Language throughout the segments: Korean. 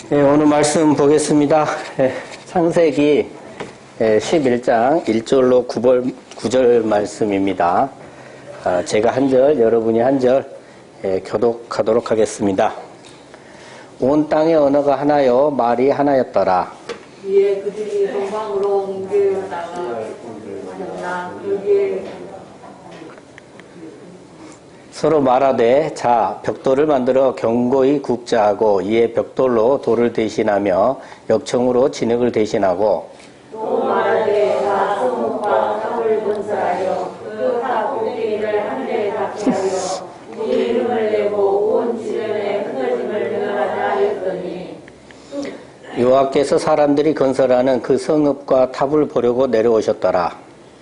네, 오늘 말씀 보겠습니다. 창세기 11장 1절로 9절 말씀입니다. 제가 한 절, 여러분이 한 절 교독하도록 하겠습니다. 온 땅의 언어가 하나요, 말이 하나였더라. 이에 그들이 동방으로 옮겨다가 하였나 그게 서로 말하되 자 벽돌을 만들어 견고히 굽자 하고 이에 벽돌로 돌을 대신하며 역청으로 진흙을 대신하고 또 말하되 자 성읍과 탑을 건설하여 그 탑 꼭대기를 하늘에 닿게 하여 우리 이름을 내고 온 주변에 흩어짐을 면하자 하였더니 여호와께서 사람들이 건설하는 그 성읍과 탑을 보려고 내려오셨더라.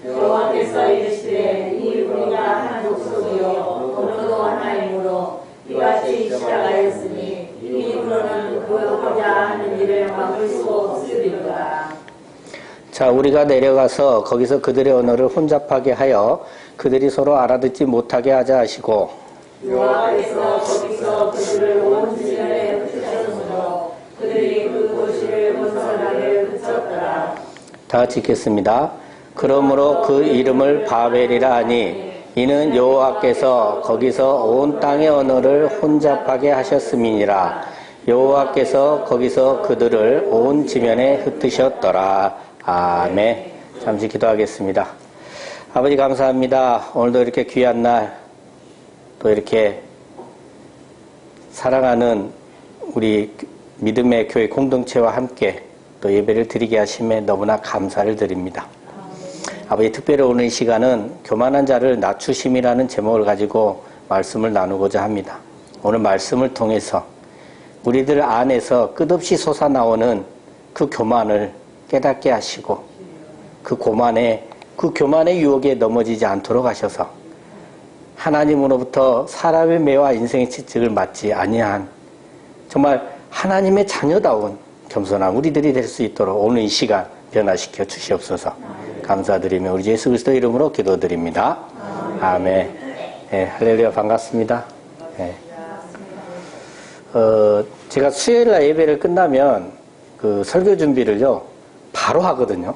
여호와께서 이르시되 이 우리가 한 족속이요 언어도 하나이므로 이같이 시작하였으니 이후로는 그 하고자 하는 일을 막을 수 없으리로다. 자, 우리가 내려가서 거기서 그들의 언어를 혼잡하게 하여 그들이 서로 알아듣지 못하게 하자 하시고 여호와께서 거기서 그들을 온 주변에 흩으셨으므로 그들이 그 도시를 건설하게 흩었더라. 다 같이 읽겠습니다. 그러므로 그 이름을 바벨이라 하니 이는 여호와께서 거기서 온 땅의 언어를 혼잡하게 하셨음이니라. 여호와께서 거기서 그들을 온 지면에 흩으셨더라. 아멘. 잠시 기도하겠습니다. 아버지 감사합니다. 오늘도 이렇게 귀한 날, 또 이렇게 사랑하는 우리 믿음의 교회 공동체와 함께 또 예배를 드리게 하심에 너무나 감사를 드립니다. 아버지, 특별히 오늘 이 시간은 교만한 자를 낮추심이라는 제목을 가지고 말씀을 나누고자 합니다. 오늘 말씀을 통해서 우리들 안에서 끝없이 솟아나오는 그 교만을 깨닫게 하시고 그 교만의 유혹에 넘어지지 않도록 하셔서 하나님으로부터 사람의 매와 인생의 채찍을 맞지 아니한 정말 하나님의 자녀다운 겸손한 우리들이 될 수 있도록 오늘 이 시간 변화시켜 주시옵소서. 감사드리며 우리 주 예수 그리스도 이름으로 기도드립니다. 아멘. 네, 할렐루야, 반갑습니다. 네. 제가 수요일날 예배를 끝나면 그 설교 준비를요 바로 하거든요.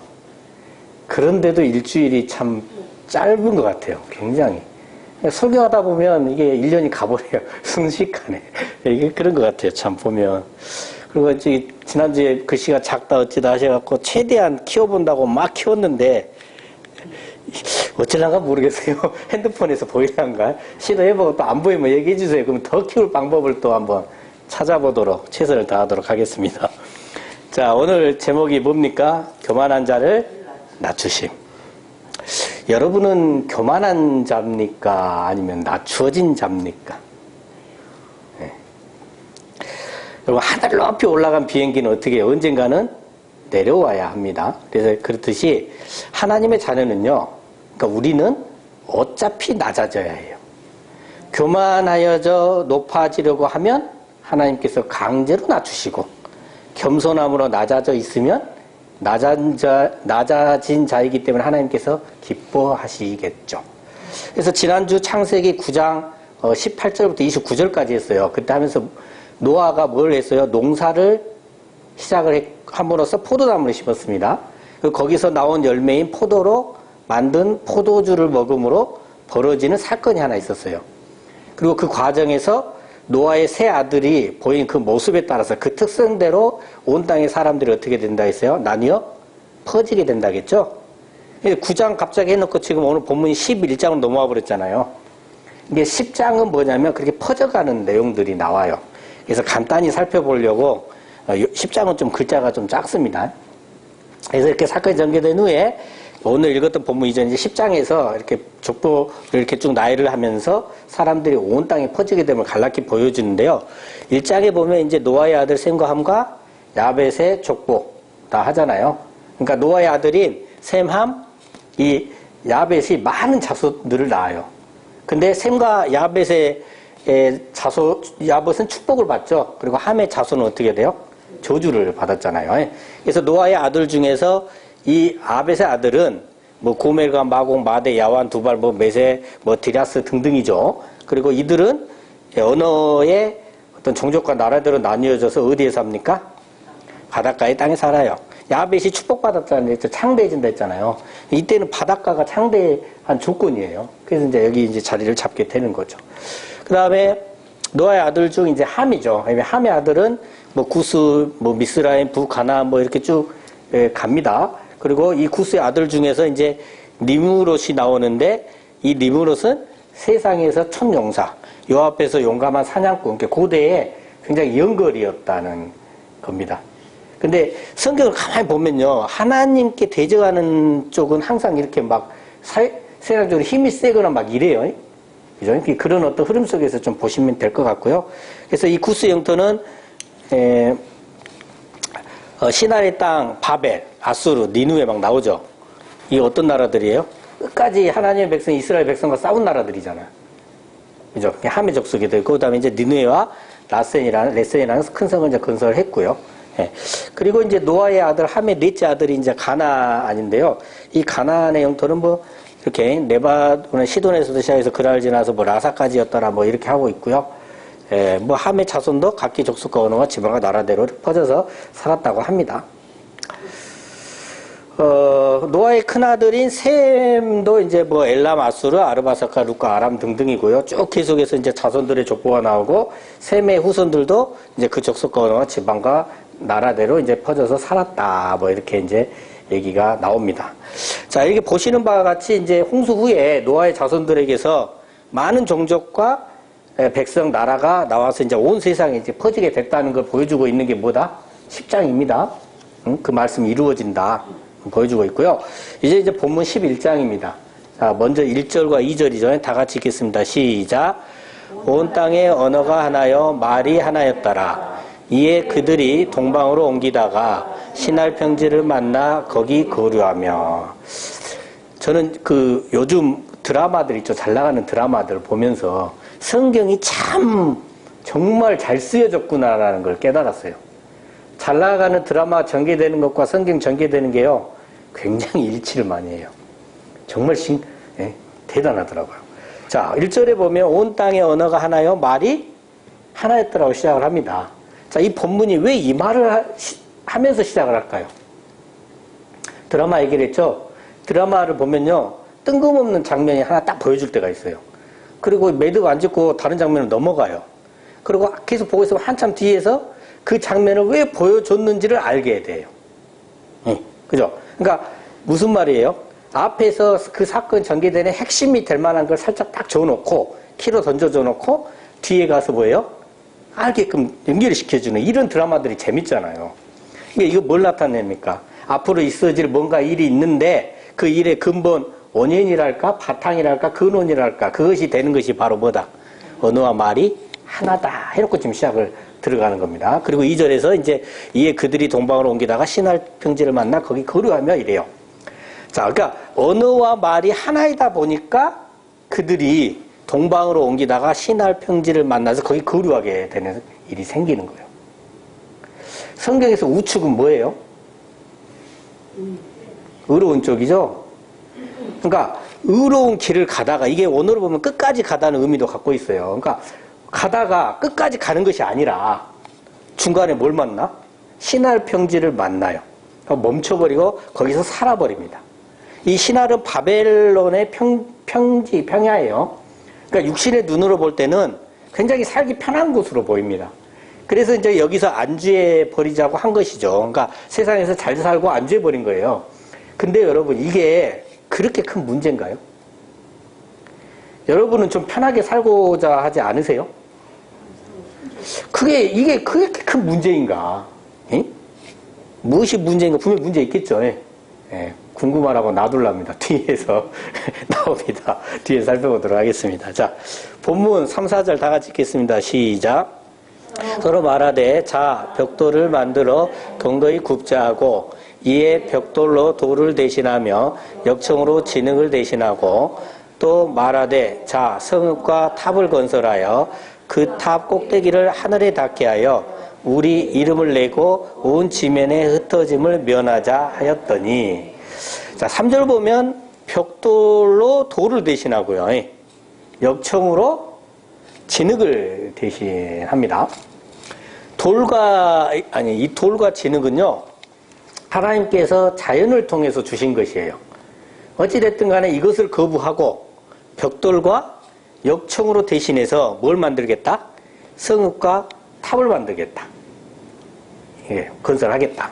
그런데도 일주일이 참 짧은 것 같아요. 굉장히. 설교하다 보면 이게 1년이 가버려요. 순식간에. 이게 그런 것 같아요. 참 보면. 그리고 지난주에 글씨가 작다 어찌다 하셔갖고 최대한 키워본다고 막 키웠는데 어쩌려가 모르겠어요. 핸드폰에서 보이란가 시도해보고 또 안 보이면 얘기해주세요. 그럼 더 키울 방법을 또 한번 찾아보도록 최선을 다하도록 하겠습니다. 자, 오늘 제목이 뭡니까? 교만한 자를 낮추심. 여러분은 교만한 자입니까? 아니면 낮추어진 자입니까? 네. 여러분, 하늘 높이 올라간 비행기는 어떻게 해요? 언젠가는 내려와야 합니다. 그래서 그렇듯이 하나님의 자녀는요, 그러니까 우리는 어차피 낮아져야 해요. 교만하여져 높아지려고 하면 하나님께서 강제로 낮추시고, 겸손함으로 낮아져 있으면 낮아진 자이기 때문에 하나님께서 기뻐하시겠죠. 그래서 지난주 창세기 9장 18절부터 29절까지 했어요. 그때 하면서 노아가 뭘 했어요? 농사를 시작을 함으로써 포도나무를 심었습니다. 거기서 나온 열매인 포도로 만든 포도주를 먹음으로 벌어지는 사건이 하나 있었어요. 그리고 그 과정에서 노아의 세 아들이 보인 그 모습에 따라서 그 특성대로 온 땅의 사람들이 어떻게 된다 했어요? 나뉘어 퍼지게 된다겠죠? 9장 갑자기 해놓고 지금 오늘 본문이 11장으로 넘어와 버렸잖아요. 이게 10장은 뭐냐면 그렇게 퍼져가는 내용들이 나와요. 그래서 간단히 살펴보려고 10장은 좀 글자가 좀 작습니다. 그래서 이렇게 사건이 전개된 후에 오늘 읽었던 본문 이전 이제 10장에서 이렇게 족보를 이렇게 쭉 나열을 하면서 사람들이 온 땅에 퍼지게 됨을 간략히 보여주는데요. 1장에 보면 이제 노아의 아들 셈과 함과 야벳의 족보 다 하잖아요. 그러니까 노아의 아들인 셈, 함, 이 야벳이 많은 자손들을 낳아요. 근데 셈과 야벳의 야벳은 축복을 받죠. 그리고 함의 자손은 어떻게 돼요? 저주를 받았잖아요. 그래서 노아의 아들 중에서 이 아벳의 아들은 뭐 고멜과 마공, 마대, 야완, 두발, 뭐 메세, 뭐 디라스 등등이죠. 그리고 이들은 언어의 어떤 종족과 나라대로 나뉘어져서 어디에 삽니까? 바닷가의 땅에 살아요. 야벳이 축복받았다는 데 창대해진다 했잖아요. 이때는 바닷가가 창대한 조건이에요. 그래서 이제 여기 이제 자리를 잡게 되는 거죠. 그 다음에 노아의 아들 중 이제 함이죠. 함의 아들은 뭐 구스, 뭐 미스라임, 북가나 뭐 이렇게 쭉 갑니다. 그리고 이 구스의 아들 중에서 이제 니므롯이 나오는데 이 니므롯은 세상에서 첫 용사, 요 앞에서 용감한 사냥꾼, 고대에 굉장히 영걸이었다는 겁니다. 근데 성경을 가만히 보면요, 하나님께 대적하는 쪽은 항상 이렇게 막 세상적으로 힘이 세거나 막 이래요. 그죠? 그런 어떤 흐름 속에서 좀 보시면 될 것 같고요. 그래서 이 구스 영토는 시나리 땅, 바벨, 아수르, 니누에 막 나오죠. 이게 어떤 나라들이에요? 끝까지 하나님의 백성, 이스라엘 백성과 싸운 나라들이잖아요. 그죠? 함의 족속이 되고, 그 다음에 이제 니누에와 레센이라는 큰 성을 이제 건설했고요. 예. 그리고 이제 노아의 아들, 함의 넷째 아들이 이제 가나안인데요. 이 가나안의 영토는 뭐, 이렇게 네바돈의 시돈에서도 시작해서 그랄 지나서 뭐 라사까지였더라 뭐 이렇게 하고 있고요. 예, 뭐 함의 자손도 각기 족속과 언어와 지방과 나라대로 퍼져서 살았다고 합니다. 노아의 큰아들인 셈도 이제 뭐 엘람, 아수르, 아르바사카, 루카, 아람 등등이고요. 쭉 계속해서 이제 자손들의 족보가 나오고 셈의 후손들도 이제 그 족속과 언어와 지방과 나라대로 이제 퍼져서 살았다. 뭐 이렇게 이제 얘기가 나옵니다. 자, 이렇게 보시는 바와 같이 이제 홍수 후에 노아의 자손들에게서 많은 종족과 백성, 나라가 나와서 이제 온 세상에 이제 퍼지게 됐다는 걸 보여주고 있는 게 뭐다? 10장입니다. 그 말씀이 이루어진다. 보여주고 있고요. 이제 본문 11장입니다. 자, 먼저 1절과 2절이죠. 다 같이 읽겠습니다. 시작. 온 땅의 언어가 하나여 말이 하나였더라. 이에 그들이 동방으로 옮기다가 신할 평지를 만나 거기 거류하며. 저는 그 요즘 드라마들 있죠. 잘 나가는 드라마들 보면서 성경이 참 정말 잘 쓰여졌구나라는 걸 깨달았어요. 잘 나가는 드라마 전개되는 것과 성경 전개되는 게요, 굉장히 일치를 많이 해요. 정말 대단하더라고요. 자, 1절에 보면 온 땅의 언어가 하나요, 말이 하나였더라고 시작을 합니다. 자, 이 본문이 왜 이 말을 하면서 시작을 할까요? 드라마 얘기를 했죠. 드라마를 보면요, 뜬금없는 장면이 하나 딱 보여줄 때가 있어요. 그리고 매듭 안 짓고 다른 장면을 넘어가요. 그리고 계속 보고 있으면 한참 뒤에서 그 장면을 왜 보여줬는지를 알게 돼요. 그죠? 그러니까 무슨 말이에요? 앞에서 그 사건 전개되는 핵심이 될 만한 걸 살짝 딱 줘놓고 키로 던져줘 놓고 뒤에 가서 뭐예요? 알게끔 연결을 시켜주는 이런 드라마들이 재밌잖아요. 그러니까 이거 뭘 나타냅니까? 앞으로 있어질 뭔가 일이 있는데 그 일의 근본 원인이랄까 바탕이랄까 근원이랄까 그것이 되는 것이 바로 뭐다? 언어와 말이 하나다 해놓고 지금 시작을 들어가는 겁니다. 그리고 2절에서 이제 이에 그들이 동방으로 옮기다가 신할 평지를 만나 거기 거류하며 이래요. 자, 그러니까 언어와 말이 하나이다 보니까 그들이 동방으로 옮기다가 신할 평지를 만나서 거기 거류하게 되는 일이 생기는 거예요. 성경에서 우측은 뭐예요? 의로운 쪽이죠? 그러니까 의로운 길을 가다가 이게 원어로 보면 끝까지 가다는 의미도 갖고 있어요. 그러니까 가다가 끝까지 가는 것이 아니라 중간에 뭘 만나? 신할 평지를 만나요. 그러니까 멈춰버리고 거기서 살아버립니다. 이 신할은 바벨론의 평지, 평야예요. 그러니까 육신의 눈으로 볼 때는 굉장히 살기 편한 곳으로 보입니다. 그래서 이제 여기서 안주해 버리자고 한 것이죠. 그러니까 세상에서 잘 살고 안주해 버린 거예요. 근데 여러분, 이게 그렇게 큰 문제인가요? 여러분은 좀 편하게 살고자 하지 않으세요? 이게 그렇게 큰 문제인가? 예? 무엇이 문제인가? 분명히 문제 있겠죠. 예. 궁금하라고 놔둘랍니다. 뒤에서 나옵니다. 뒤에 살펴보도록 하겠습니다. 자, 본문 3, 4절 다 같이 읽겠습니다. 시작. 서로 말하되 자 벽돌을 만들어 경도히 굽자 하고 이에 벽돌로 돌을 대신하며 역청으로 진흙을 대신하고 또 말하되 자 성읍과 탑을 건설하여 그 탑 꼭대기를 하늘에 닿게 하여 우리 이름을 내고 온 지면에 흩어짐을 면하자 하였더니. 자, 3절 보면 벽돌로 돌을 대신하고요, 역청으로 진흙을 대신합니다. 이 돌과 진흙은요, 하나님께서 자연을 통해서 주신 것이에요. 어찌됐든 간에 이것을 거부하고 벽돌과 역청으로 대신해서 뭘 만들겠다? 성읍과 탑을 만들겠다. 예, 건설하겠다.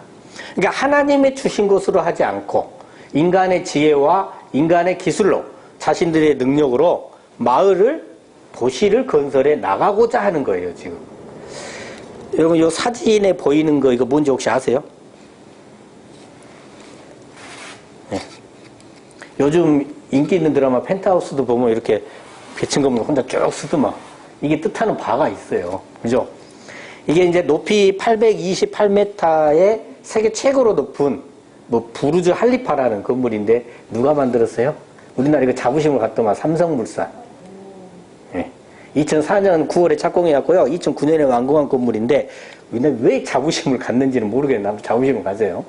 그러니까 하나님의 주신 것으로 하지 않고 인간의 지혜와 인간의 기술로 자신들의 능력으로 마을을, 도시를 건설해 나가고자 하는 거예요, 지금. 여러분, 이 사진에 보이는 거, 이거 뭔지 혹시 아세요? 네. 요즘 인기 있는 드라마 펜트하우스도 보면 이렇게 배층 건물 혼자 쭉 쓰더만. 이게 뜻하는 바가 있어요. 그죠? 이게 이제 높이 828m의 세계 최고로 높은 부르즈 할리파라는 건물인데 누가 만들었어요? 우리나라 이거 자부심을 갖더만 삼성물산. 네. 2004년 9월에 착공해왔고요. 2009년에 완공한 건물인데 우리나라 왜 자부심을 갖는지는 모르겠는데 아무튼 자부심을 가져요.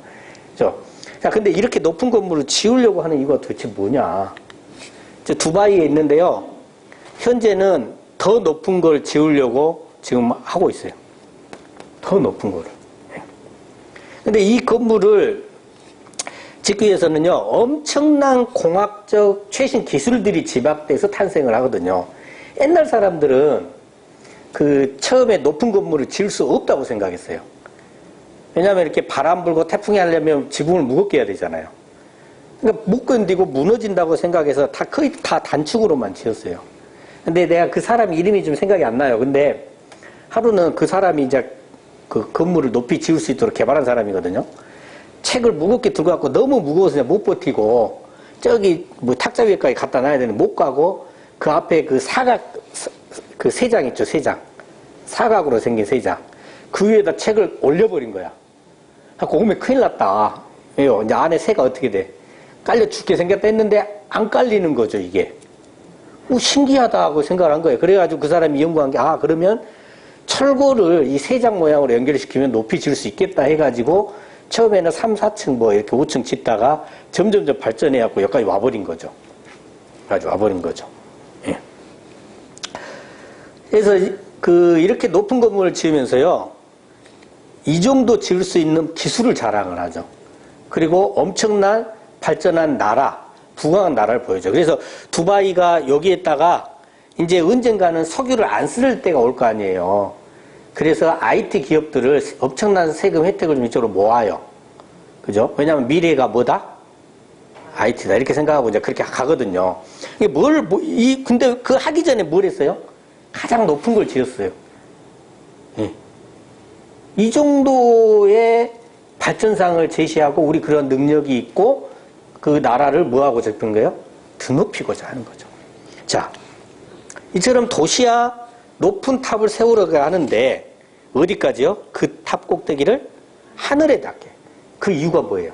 그죠? 자, 근데 이렇게 높은 건물을 지으려고 하는 이유가 도대체 뭐냐? 두바이에 있는데요. 현재는 더 높은 걸 지으려고 지금 하고 있어요. 더 높은 거를. 근데 이 건물을 짓기 위해서는요, 엄청난 공학적 최신 기술들이 집약돼서 탄생을 하거든요. 옛날 사람들은 처음에 높은 건물을 지을 수 없다고 생각했어요. 왜냐하면 이렇게 바람 불고 태풍이 하려면 지붕을 무겁게 해야 되잖아요. 그러니까 못 견디고 무너진다고 생각해서 거의 다 단축으로만 지었어요. 근데 내가 그 사람 이름이 좀 생각이 안 나요. 근데 하루는 그 사람이 이제 그 건물을 높이 지을 수 있도록 개발한 사람이거든요. 책을 무겁게 들고 갖고 너무 무거워서 못 버티고 저기 탁자 위에까지 갖다 놔야 되는데 못 가고 그 앞에 그 사각, 그 세장 있죠, 세장. 사각으로 생긴 세장. 그 위에다 책을 올려버린 거야. 갖고 오면 큰일 났다. 왜요? 이제 안에 새가 어떻게 돼? 깔려 죽게 생겼다 했는데 안 깔리는 거죠, 이게. 신기하다고 생각을 한 거예요. 그래가지고 그 사람이 연구한 게, 그러면 철골을 이 세장 모양으로 연결시키면 높이 질 수 있겠다 해가지고 처음에는 3, 4층 이렇게 5층 짓다가 점점점 발전해갖고 여기까지 와버린 거죠. 와버린 거죠. 예. 그래서 이렇게 높은 건물을 지으면서요, 이 정도 지을 수 있는 기술을 자랑을 하죠. 그리고 엄청난 발전한 나라, 부강한 나라를 보여줘. 그래서 두바이가 여기에다가 이제 언젠가는 석유를 안 쓸 때가 올 거 아니에요. 그래서 IT 기업들을 엄청난 세금 혜택을 좀 이쪽으로 모아요. 그죠? 왜냐하면 미래가 뭐다? IT다. 이렇게 생각하고 이제 그렇게 가거든요. 이게 근데 그 하기 전에 뭘 했어요? 가장 높은 걸 지었어요. 예. 이 정도의 발전상을 제시하고 우리 그런 능력이 있고 그 나라를 뭐하고자 했던 거예요? 드높이고자 하는 거죠. 자, 이처럼 도시와 높은 탑을 세우려고 하는데 어디까지요? 그 탑 꼭대기를 하늘에 닿게. 그 이유가 뭐예요?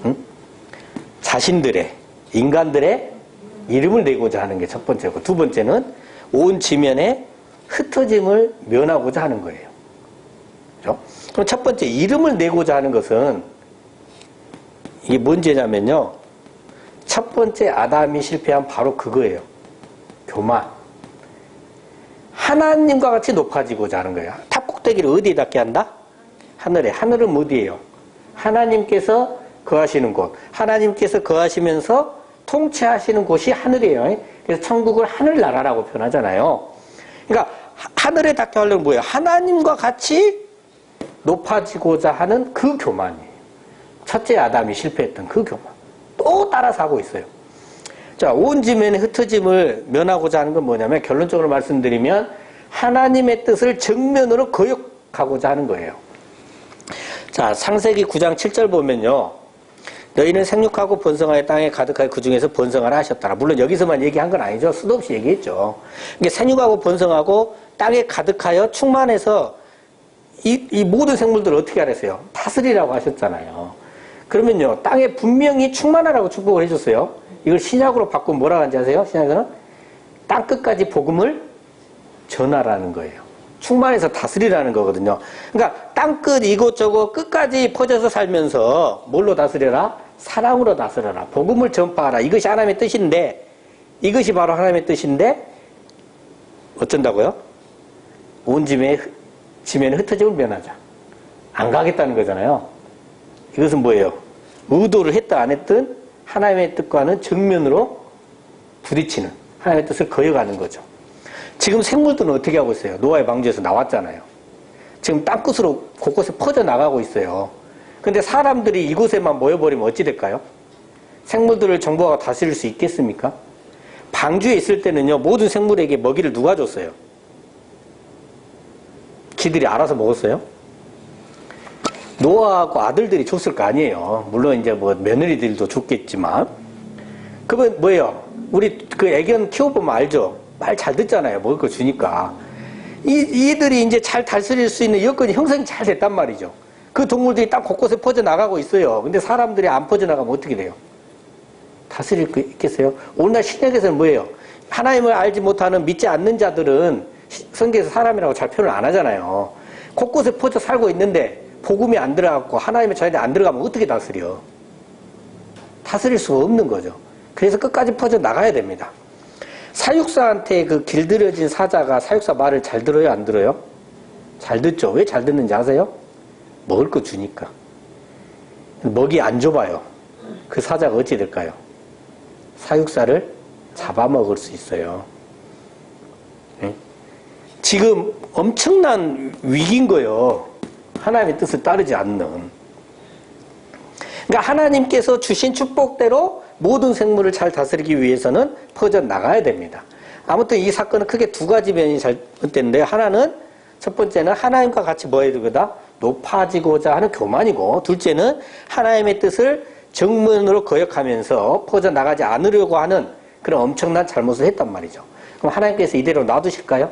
응? 자신들의, 인간들의 이름을 내고자 하는 게 첫 번째고, 두 번째는 온 지면에 흩어짐을 면하고자 하는 거예요. 그렇죠? 그럼 첫 번째, 이름을 내고자 하는 것은 이게 뭔 죄냐면요, 첫 번째 아담이 실패한 바로 그거예요. 교만. 하나님과 같이 높아지고자 하는 거예요. 탑 꼭대기를 어디에 닿게 한다? 하늘에. 하늘은 어디예요? 하나님께서 거하시는 곳. 하나님께서 거하시면서 통치하시는 곳이 하늘이에요. 그래서 천국을 하늘나라라고 표현하잖아요. 그러니까 하늘에 닿게 하려면 뭐예요? 하나님과 같이 높아지고자 하는 그 교만이에요. 첫째 아담이 실패했던 그 교만. 또 따라서 하고 있어요. 자, 온 지면의 흩어짐을 면하고자 하는 건 뭐냐면, 결론적으로 말씀드리면 하나님의 뜻을 정면으로 거역하고자 하는 거예요. 자, 창세기 9장 7절 보면요, 너희는 생육하고 번성하여 땅에 가득하여 그 중에서 번성하라 하셨더라. 물론 여기서만 얘기한 건 아니죠. 수도 없이 얘기했죠. 이게 생육하고 번성하고 땅에 가득하여 충만해서 이 모든 생물들을 어떻게 하랬어요? 다스리라고 하셨잖아요. 그러면요, 땅에 분명히 충만하라고 축복을 해줬어요. 이걸 신약으로 바꾸면 뭐라고 하는지 아세요? 신약에는 땅 끝까지 복음을 전하라는 거예요. 충만해서 다스리라는 거거든요. 그러니까 땅 끝 이곳저곳 끝까지 퍼져서 살면서 뭘로 다스려라? 사랑으로 다스려라. 복음을 전파하라. 이것이 하나님의 뜻인데, 이것이 바로 하나님의 뜻인데 어쩐다고요? 온 지면에 지면에 흩어짐을 면하자. 안 가겠다는 거잖아요. 이것은 뭐예요? 의도를 했든 안 했든 하나님의 뜻과는 정면으로 부딪히는, 하나님의 뜻을 거역하는 거죠. 지금 생물들은 어떻게 하고 있어요? 노아의 방주에서 나왔잖아요. 지금 땅끝으로 곳곳에 퍼져나가고 있어요. 근데 사람들이 이곳에만 모여버리면 어찌 될까요? 생물들을 정부가 다스릴 수 있겠습니까? 방주에 있을 때는요, 모든 생물에게 먹이를 누가 줬어요? 지들이 알아서 먹었어요? 노아하고 아들들이 줬을 거 아니에요. 물론 이제 뭐 며느리들도 줬겠지만. 그러면 뭐예요? 우리 그 애견 키워보면 알죠? 말 잘 듣잖아요. 먹을 거 주니까. 이들이 이제 잘 다스릴 수 있는 여건이 형성이 잘 됐단 말이죠. 그 동물들이 딱 곳곳에 퍼져나가고 있어요. 근데 사람들이 안 퍼져나가면 어떻게 돼요? 다스릴 수 있겠어요? 오늘날 신약에서는 뭐예요? 하나님을 알지 못하는 믿지 않는 자들은 성경에서 사람이라고 잘 표현을 안 하잖아요. 곳곳에 퍼져 살고 있는데 복음이 안 들어가고 하나님의 자녀들이 안 들어가면 어떻게 다스려? 다스릴 수가 없는 거죠. 그래서 끝까지 퍼져 나가야 됩니다. 사육사한테 그 길들여진 사자가 사육사 말을 잘 들어요, 안 들어요? 잘 듣죠. 왜 잘 듣는지 아세요? 먹을 거 주니까. 먹이 안 줘봐요. 그 사자가 어찌 될까요? 사육사를 잡아먹을 수 있어요. 네? 지금 엄청난 위기인 거예요. 하나님의 뜻을 따르지 않는. 그러니까 하나님께서 주신 축복대로 모든 생물을 잘 다스리기 위해서는 퍼져나가야 됩니다. 아무튼 이 사건은 크게 두 가지 면이 잘못됐는데, 하나는, 첫 번째는 하나님과 같이 뭐 해야 되거다? 높아지고자 하는 교만이고, 둘째는 하나님의 뜻을 정면으로 거역하면서 퍼져나가지 않으려고 하는 그런 엄청난 잘못을 했단 말이죠. 그럼 하나님께서 이대로 놔두실까요?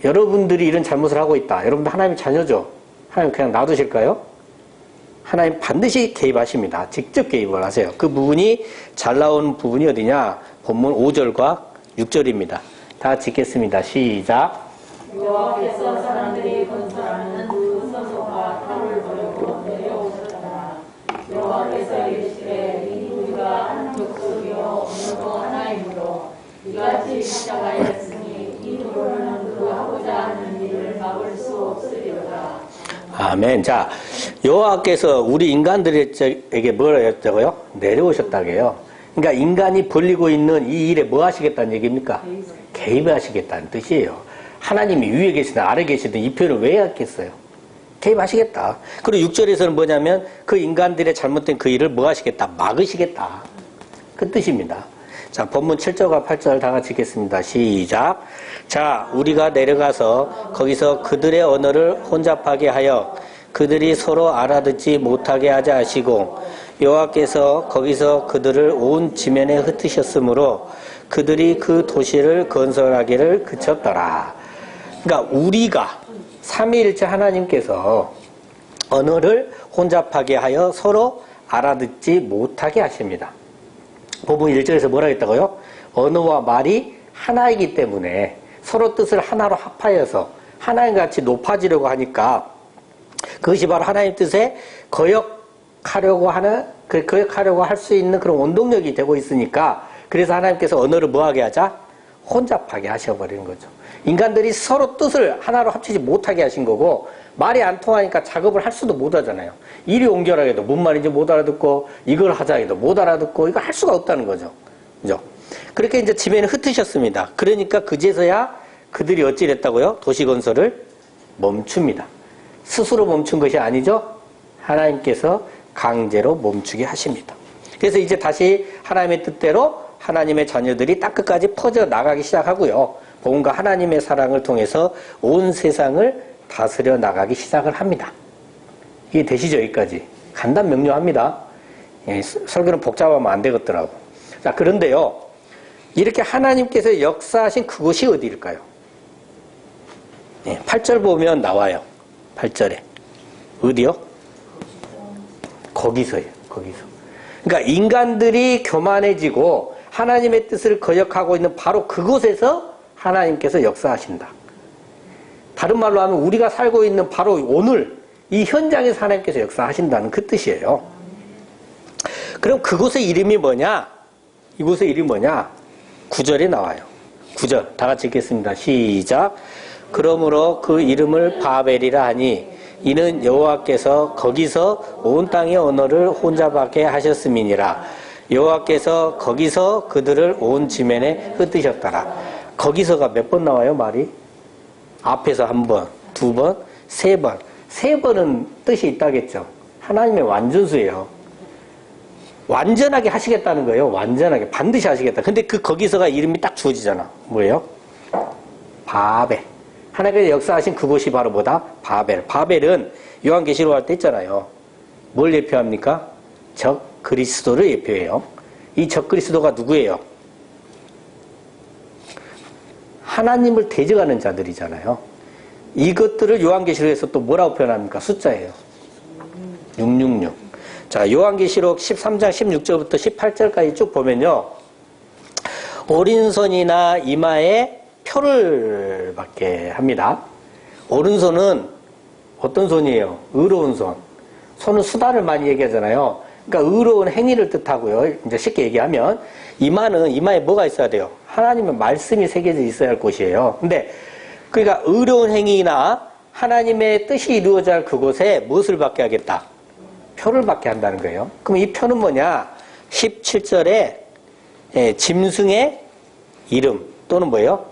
여러분들이 이런 잘못을 하고 있다. 여러분들 하나님의 자녀죠. 하나님 그냥 놔두실까요? 하나님 반드시 개입하십니다. 직접 개입을 하세요. 그 부분이 잘 나온 부분이 어디냐? 본문 5절과 6절입니다. 다 같이 읽겠습니다. 시작. 여호와께서 사람들이 건설하는 두 성소와 탑을 보려고 내려오셨다. 여호와께서 이르시되 이 우리가 한 족속이요 어느도 하나이므로 이같이 시작하였으니 이 도로는 그 하고자 하는 일을 막을 수 없으리로다. 아멘. 자, 여호와께서 우리 인간들에게 뭘 했다고요? 내려오셨다고요. 그러니까 인간이 벌리고 있는 이 일에 뭐 하시겠다는 얘기입니까? 개입하시겠다는 뜻이에요. 하나님이 위에 계시든 아래 계시든 이 표현을 왜 했겠어요? 개입하시겠다. 그리고 6절에서는 뭐냐면 그 인간들의 잘못된 그 일을 뭐 하시겠다? 막으시겠다. 그 뜻입니다. 자, 본문 7절과 8절 다 같이 읽겠습니다. 시작. 자, 우리가 내려가서 거기서 그들의 언어를 혼잡하게 하여 그들이 서로 알아듣지 못하게 하자 하시고, 여호와께서 거기서 그들을 온 지면에 흩으셨으므로 그들이 그 도시를 건설하기를 그쳤더라. 그러니까 우리가 삼위일체 하나님께서 언어를 혼잡하게 하여 서로 알아듣지 못하게 하십니다. 본문 1절에서 뭐라 했다고요? 언어와 말이 하나이기 때문에 서로 뜻을 하나로 합하여서 하나님같이 높아지려고 하니까 그것이 바로 하나님 뜻에 거역하려고 할 수 있는 그런 원동력이 되고 있으니까, 그래서 하나님께서 언어를 뭐하게 하자? 혼잡하게 하셔버리는 거죠. 인간들이 서로 뜻을 하나로 합치지 못하게 하신 거고, 말이 안 통하니까 작업을 할 수도 못 하잖아요. 이리 옮겨라 해도 뭔 말인지 못 알아듣고, 이걸 하자 해도 못 알아듣고, 이거 할 수가 없다는 거죠. 그죠? 그렇게 이제 지면에 흩으셨습니다. 그러니까 그제서야 그들이 어찌 됐다고요? 도시 건설을 멈춥니다. 스스로 멈춘 것이 아니죠? 하나님께서 강제로 멈추게 하십니다. 그래서 이제 다시 하나님의 뜻대로 하나님의 자녀들이 땅끝까지 퍼져나가기 시작하고요. 복음과 하나님의 사랑을 통해서 온 세상을 다스려 나가기 시작을 합니다. 이게 되시죠? 여기까지. 간단 명료합니다. 예, 설교는 복잡하면 안 되겠더라고. 자, 그런데요. 이렇게 하나님께서 역사하신 그곳이 어디일까요? 예, 8절 보면 나와요. 8절에. 어디요? 거기서요. 거기서. 그러니까 인간들이 교만해지고 하나님의 뜻을 거역하고 있는 바로 그곳에서 하나님께서 역사하신다. 다른 말로 하면 우리가 살고 있는 바로 오늘 이 현장에서 하나님께서 역사하신다는 그 뜻이에요. 그럼 그곳의 이름이 뭐냐? 이곳의 이름이 뭐냐? 9절에 나와요. 9절 다 같이 읽겠습니다. 시작. 그러므로 그 이름을 바벨이라 하니 이는 여호와께서 거기서 온 땅의 언어를 혼잡하게 하셨음이니라. 여호와께서 거기서 그들을 온 지면에 흩으셨더라. 거기서가 몇 번 나와요, 말이? 앞에서 한 번, 두 번, 세 번. 세 번은 뜻이 있다겠죠. 하나님의 완전수예요. 완전하게 하시겠다는 거예요. 완전하게. 반드시 하시겠다. 근데 그 거기서가 이름이 딱 주어지잖아. 뭐예요? 바벨. 하나님께서 역사하신 그곳이 바로 뭐다? 바벨. 바벨은 요한계시록 할 때 있잖아요. 뭘 예표합니까? 적 그리스도를 예표해요. 이 적 그리스도가 누구예요? 하나님을 대적하는 자들이잖아요. 이것들을 요한계시록에서 또 뭐라고 표현합니까? 숫자예요. 666. 자, 요한계시록 13장 16절부터 18절까지 쭉 보면요. 오른손이나 이마에 표를 받게 합니다. 오른손은 어떤 손이에요? 의로운 손. 손은 수단을 많이 얘기하잖아요. 그러니까 의로운 행위를 뜻하고요. 이제 쉽게 얘기하면 이마는 이마에 뭐가 있어야 돼요? 하나님의 말씀이 새겨져 있어야 할 곳이에요. 근데 그러니까 의로운 행위나 하나님의 뜻이 이루어져야 할 그곳에 무엇을 받게 하겠다? 표를 받게 한다는 거예요. 그럼 이 표는 뭐냐? 17절에 짐승의 이름 또는 뭐예요?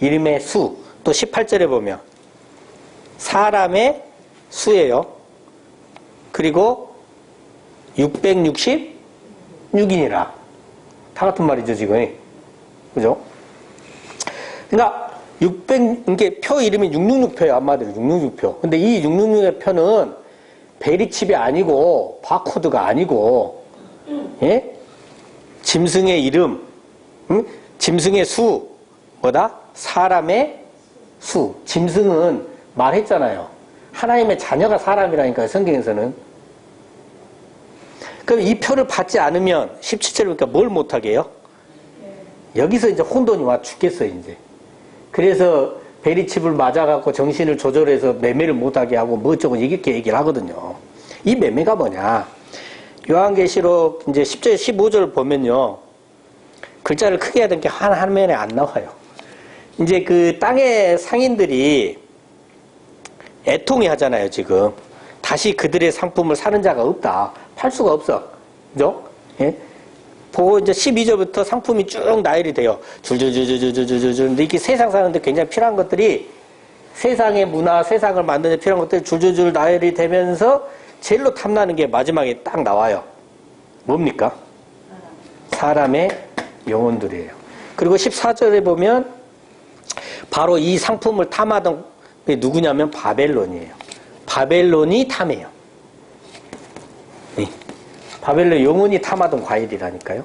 이름의 수. 또 18절에 보면 사람의 수예요. 그리고 666인이라. 다 같은 말이죠, 지금. 그죠? 그러니까 이게 표 이름이 666표예요, 한마디로 666표. 근데 이 666의 표는 베리칩이 아니고 바코드가 아니고, 예? 짐승의 이름, 짐승의 수, 뭐다? 사람의 수. 짐승은 말했잖아요. 하나님의 자녀가 사람이라니까요, 성경에서는. 그럼 이 표를 받지 않으면 17절에 보니까 뭘 못하게 해요? 여기서 이제 혼돈이 와 죽겠어요, 이제. 그래서 베리칩을 맞아갖고 정신을 조절해서 매매를 못하게 하고 뭐 어쩌고 이렇게 얘기를 하거든요. 이 매매가 뭐냐? 요한계시록 이제 10절, 15절 보면요. 글자를 크게 해야 되는 게 한 화면에 안 나와요. 이제 그 땅의 상인들이 애통해 하잖아요, 지금. 다시 그들의 상품을 사는 자가 없다. 팔 수가 없어. 그죠? 예? 보고 이제 12절부터 상품이 쭉 나열이 돼요. 줄줄줄줄줄줄줄. 근데 이렇게 세상 사는데 굉장히 필요한 것들이 세상의 문화, 세상을 만드는 데 필요한 것들이 줄줄줄 나열이 되면서 제일로 탐나는 게 마지막에 딱 나와요. 뭡니까? 사람의 영혼들이에요. 그리고 14절에 보면 바로 이 상품을 탐하던 게 누구냐면 바벨론이에요. 바벨론이 탐해요. 바벨론 영혼이 탐하던 과일이라니까요.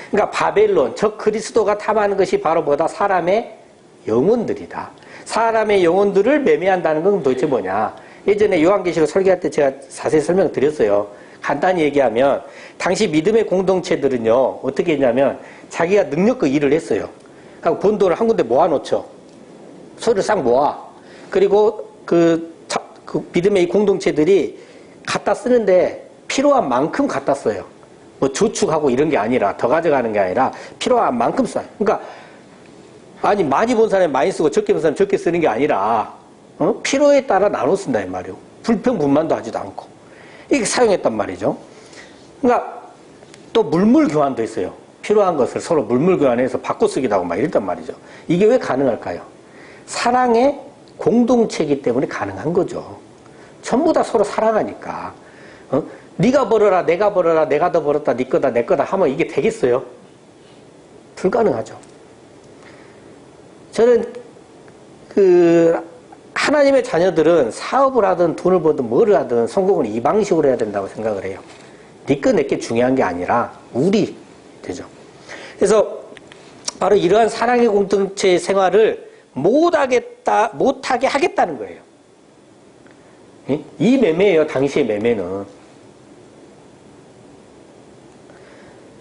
그러니까 바벨론, 적 그리스도가 탐하는 것이 바로 뭐다? 사람의 영혼들이다. 사람의 영혼들을 매매한다는 건 도대체 뭐냐? 예전에 요한계시록 설교할 때 제가 자세히 설명드렸어요. 간단히 얘기하면 당시 믿음의 공동체들은요 어떻게 했냐면 자기가 능력과 일을 했어요. 그러니까 번 돈을 한 군데 모아놓죠. 서로 싹 모아. 그리고 그 믿음의 이 공동체들이 갖다 쓰는데 필요한 만큼 갖다 써요. 뭐 저축하고 이런 게 아니라 더 가져가는 게 아니라 필요한 만큼 써요. 그러니까 아니 많이 본 사람이 많이 쓰고 적게 본 사람이 적게 쓰는 게 아니라 필요에 따라 나눠 쓴다 이 말이에요. 불평분만도 하지도 않고 이게 사용했단 말이죠. 그러니까 또 물물 교환도 했어요. 필요한 것을 서로 물물 교환해서 바꿔 쓰기도 하고 막 이랬단 말이죠. 이게 왜 가능할까요? 사랑의 공동체이기 때문에 가능한 거죠. 전부 다 서로 사랑하니까. 네가 벌어라, 내가 벌어라, 내가 더 벌었다, 네 거다, 내 거다 하면 이게 되겠어요? 불가능하죠. 저는 하나님의 자녀들은 사업을 하든 돈을 벌든 뭐를 하든 성공을 이 방식으로 해야 된다고 생각을 해요. 네 거, 내 게 중요한 게 아니라 우리 되죠. 그래서 바로 이러한 사랑의 공동체 생활을 못하게 하겠다는 거예요. 이 매매예요, 당시의 매매는.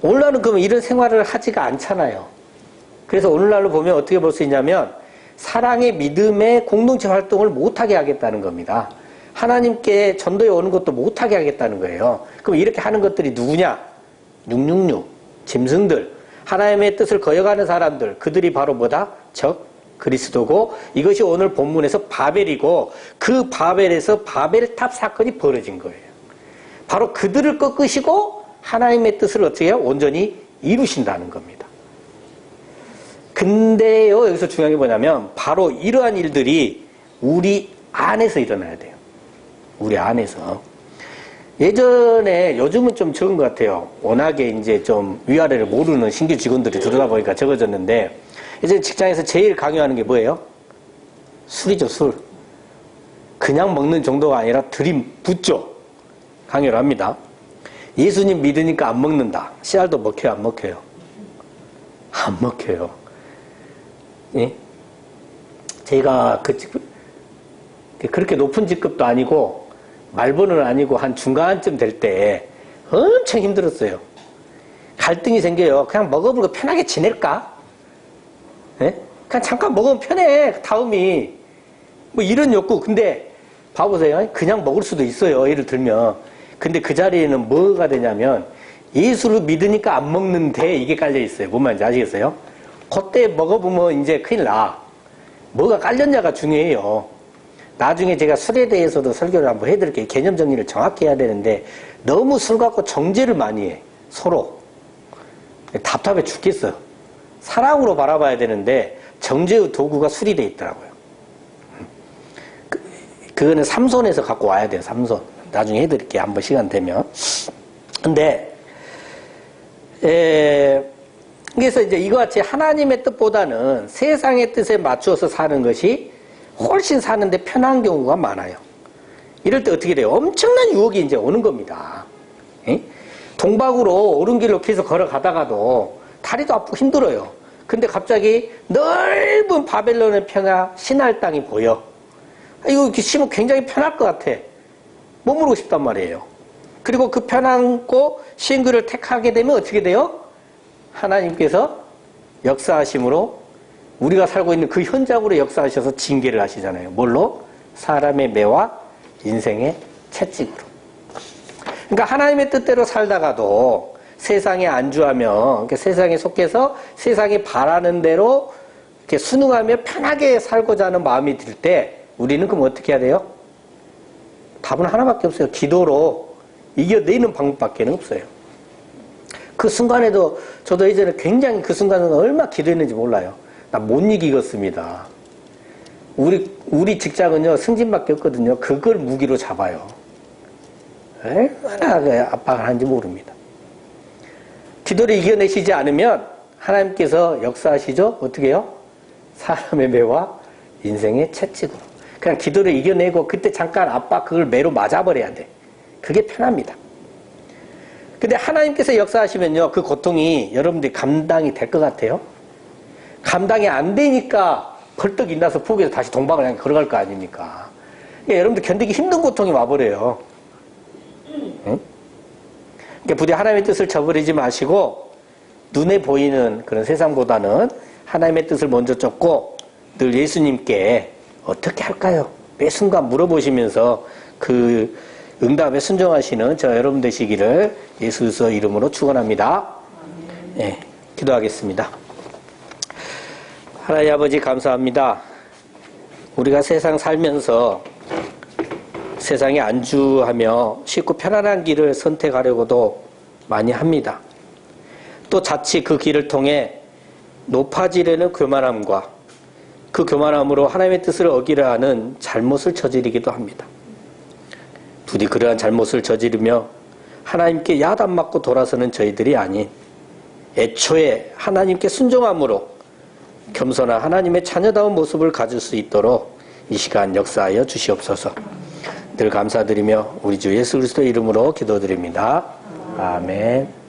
오늘날은 그러면 이런 생활을 하지가 않잖아요. 그래서 오늘날로 보면 어떻게 볼 수 있냐면 사랑의 믿음의 공동체 활동을 못하게 하겠다는 겁니다. 하나님께 전도에 오는 것도 못하게 하겠다는 거예요. 그럼 이렇게 하는 것들이 누구냐? 666, 짐승들, 하나님의 뜻을 거역하는 사람들, 그들이 바로 뭐다? 즉 그리스도고, 이것이 오늘 본문에서 바벨이고, 그 바벨에서 바벨탑 사건이 벌어진 거예요. 바로 그들을 꺾으시고 하나님의 뜻을 어떻게 해요? 온전히 이루신다는 겁니다. 근데요, 여기서 중요한 게 뭐냐면 바로 이러한 일들이 우리 안에서 일어나야 돼요. 우리 안에서. 예전에, 요즘은 좀 적은 것 같아요. 워낙에 이제 좀 위아래를 모르는 신규 직원들이 들어다 보니까 적어졌는데, 이제 직장에서 제일 강요하는 게 뭐예요? 술이죠, 술. 그냥 먹는 정도가 아니라 들이붓죠. 강요를 합니다. 예수님 믿으니까 안 먹는다. 씨알도 먹혀요, 안 먹혀요? 안 먹혀요. 예? 제가 그렇게 높은 직급도 아니고 말번은 아니고 한 중간쯤 될 때 엄청 힘들었어요. 갈등이 생겨요. 그냥 먹어보고 편하게 지낼까? 예? 그냥 잠깐 먹으면 편해. 다음이 뭐 이런 욕구. 근데 봐보세요. 그냥 먹을 수도 있어요. 예를 들면. 근데 그 자리에는 뭐가 되냐면 예수를 믿으니까 안 먹는데 이게 깔려 있어요. 뭔 말인지 아시겠어요? 그때 먹어보면 이제 큰일 나. 뭐가 깔렸냐가 중요해요. 나중에 제가 술에 대해서도 설교를 한번 해드릴게요. 개념 정리를 정확히 해야 되는데 너무 술 갖고 정죄를 많이 해. 서로. 답답해 죽겠어. 사랑으로 바라봐야 되는데 정죄의 도구가 술이 돼 있더라고요. 그거는 삼손에서 갖고 와야 돼요. 삼손. 나중에 해드릴게요. 한번 시간 되면. 근데 그래서 이제 이와 같이 하나님의 뜻보다는 세상의 뜻에 맞추어서 사는 것이 훨씬 사는데 편한 경우가 많아요. 이럴 때 어떻게 돼요? 엄청난 유혹이 이제 오는 겁니다. 에? 동박으로 오른길로 계속 걸어가다가도 다리도 아프고 힘들어요. 근데 갑자기 넓은 바벨론의 평야 신할 땅이 보여. 이거 이렇게 심으면 굉장히 편할 것 같아. 머무르고 싶단 말이에요. 그리고 그 편안고 쉬운 길을 택하게 되면 어떻게 돼요? 하나님께서 역사하심으로 우리가 살고 있는 그 현장으로 역사하셔서 징계를 하시잖아요. 뭘로? 사람의 매와 인생의 채찍으로. 그러니까 하나님의 뜻대로 살다가도 세상에 안주하며, 그러니까 세상에 속해서 세상이 바라는 대로 이렇게 순응하며 편하게 살고자 하는 마음이 들 때 우리는 그럼 어떻게 해야 돼요? 답은 하나밖에 없어요. 기도로 이겨내는 방법밖에 없어요. 그 순간에도 저도 예전에 굉장히 그 순간은 얼마나 기도했는지 몰라요. 나 못 이기겠습니다. 우리 직장은요, 승진밖에 없거든요. 그걸 무기로 잡아요. 얼마나 압박을 하는지 모릅니다. 기도를 이겨내시지 않으면 하나님께서 역사하시죠? 어떻게 해요? 사람의 매와 인생의 채찍으로. 그냥 기도를 이겨내고 그때 잠깐 압박 그걸 매로 맞아버려야 돼. 그게 편합니다. 근데 하나님께서 역사하시면요, 그 고통이 여러분들이 감당이 될 것 같아요? 감당이 안 되니까 벌떡 일어나서 포기해서 다시 동방을 향해 걸어갈 거 아닙니까? 그러니까 여러분들 견디기 힘든 고통이 와버려요. 응? 그러니까 부디 하나님의 뜻을 저버리지 마시고 눈에 보이는 그런 세상보다는 하나님의 뜻을 먼저 쫓고 늘 예수님께 어떻게 할까요? 매 순간 물어보시면서 그 응답에 순종하시는 저 여러분 되시기를 예수의 이름으로 축원합니다. 네, 기도하겠습니다. 하나님 아버지 감사합니다. 우리가 세상 살면서 세상에 안주하며 쉽고 편안한 길을 선택하려고도 많이 합니다. 또 자칫 그 길을 통해 높아지려는 교만함과 그 교만함으로 하나님의 뜻을 어기려 하는 잘못을 저지르기도 합니다. 부디 그러한 잘못을 저지르며 하나님께 야단 맞고 돌아서는 저희들이 아닌 애초에 하나님께 순종함으로 겸손한 하나님의 자녀다운 모습을 가질 수 있도록 이 시간 역사하여 주시옵소서. 늘 감사드리며 우리 주 예수 그리스도의 이름으로 기도드립니다. 아멘.